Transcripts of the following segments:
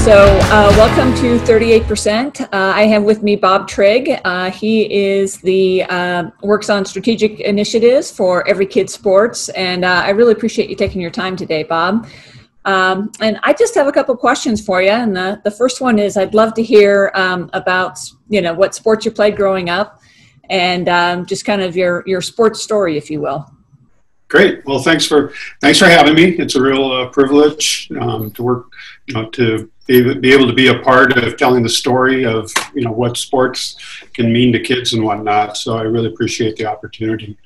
Welcome to 38%. I have with me Bob Trygg. He is works on strategic initiatives for Every Kid Sports, and I really appreciate you taking your time today, Bob. And I just have a couple questions for you. And the first one is I'd love to hear about what sports you played growing up, and just kind of your sports story, if you will. Great. Well, thanks for having me. It's a real privilege to work, to be able to be a part of telling the story of what sports can mean to kids and whatnot. So I really appreciate the opportunity.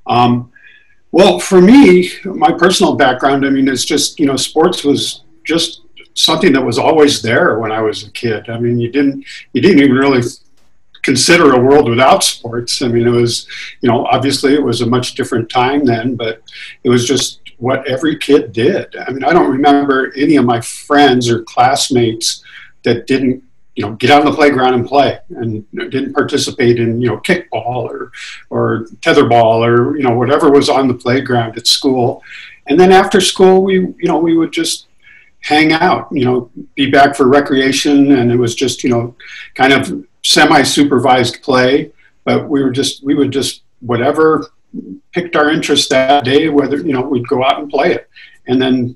Well, for me, my personal background, it's just sports was just something that was always there when I was a kid. You didn't even really consider a world without sports. It was, obviously it was a much different time then, but it was just what every kid did. I don't remember any of my friends or classmates that didn't, get out on the playground and play, and didn't participate in, kickball or tetherball or, whatever was on the playground at school. And then after school, we would just hang out, be back for recreation. And it was just, kind of semi-supervised play, but we would just whatever picked our interest that day, whether we'd go out and play it, and then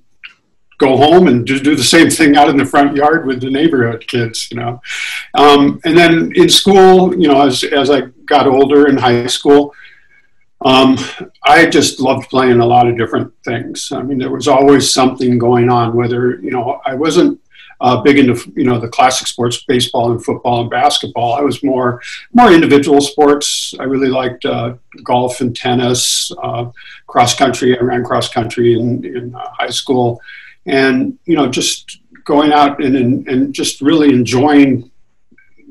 go home and just do the same thing out in the front yard with the neighborhood kids. And then in school, as I got older in high school, I just loved playing a lot of different things. There was always something going on, whether I wasn't big into the classic sports, baseball and football and basketball. I was more individual sports. I really liked golf and tennis, cross country. I ran cross country in high school, and just going out and just really enjoying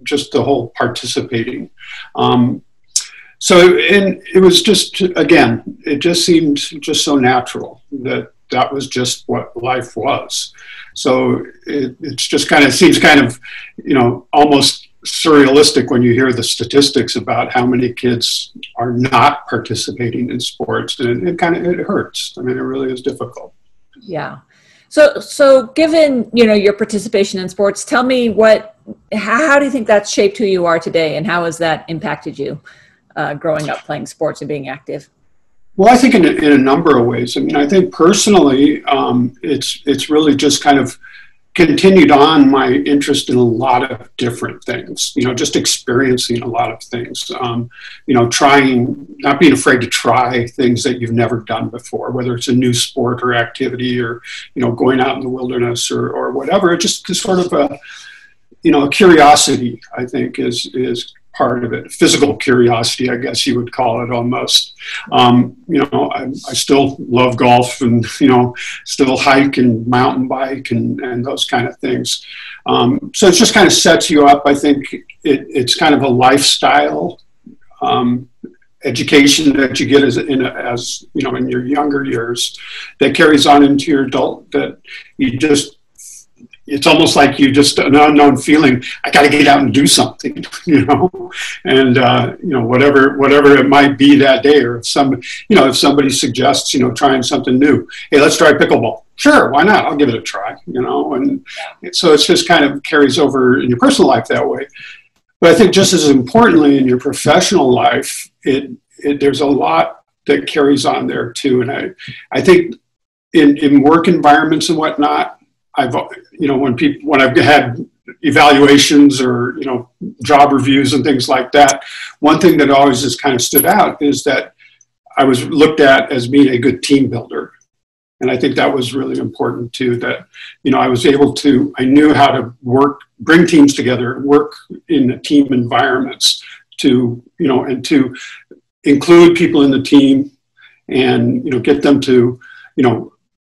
just the whole participating. So it was just, again, it just seemed just so natural that was just what life was. So it's just seems almost surrealistic when you hear the statistics about how many kids are not participating in sports, and it hurts. It really is difficult. Yeah. So given, your participation in sports, tell me how do you think that's shaped who you are today, and how has that impacted you growing up playing sports and being active? Well, I think in a number of ways. I think personally, it's really just kind of continued on my interest in a lot of different things, just experiencing a lot of things, trying, not being afraid to try things that you've never done before, whether it's a new sport or activity or, going out in the wilderness or whatever. It just sort of a curiosity, I think, is part of it. Physical curiosity, I guess you would call it almost. I still love golf and, still hike and mountain bike and those kind of things. So it just kind of sets you up. I think it's kind of a lifestyle education that you get as in your younger years that carries on into your adult, that it's almost like you just an unknown feeling. I got to get out and do something, and whatever it might be that day, or if somebody suggests, trying something new. Hey, let's try pickleball. Sure, why not? I'll give it a try, And so it's just kind of carries over in your personal life that way. But I think just as importantly in your professional life, there's a lot that carries on there too. And I think in work environments and whatnot, when I've had evaluations or, job reviews and things like that, one thing that always has kind of stood out is that I was looked at as being a good team builder. And I think that was really important too, that, I knew how to bring teams together, work in team environments to, and to include people in the team and, get them to,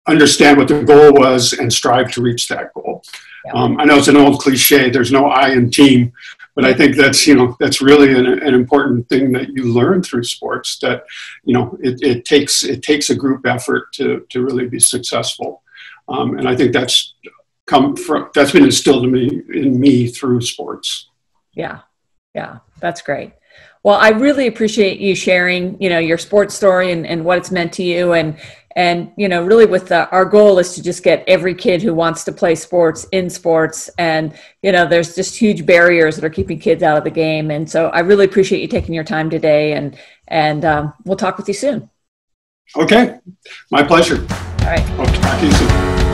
understand what the goal was and strive to reach that goal. Yeah. I know it's an old cliche, there's no I in team, but I think that's, that's really an important thing that you learn through sports, that, it takes a group effort to really be successful. And I think that's been instilled in me through sports. Yeah. Yeah. That's great. Well, I really appreciate you sharing, your sports story and what it's meant to you. And And, you know, really with our goal is to just get every kid who wants to play sports in sports. And, you know, there's just huge barriers that are keeping kids out of the game. And so I really appreciate you taking your time today, and we'll talk with you soon. Okay, my pleasure. All right. Hope to talk to you soon.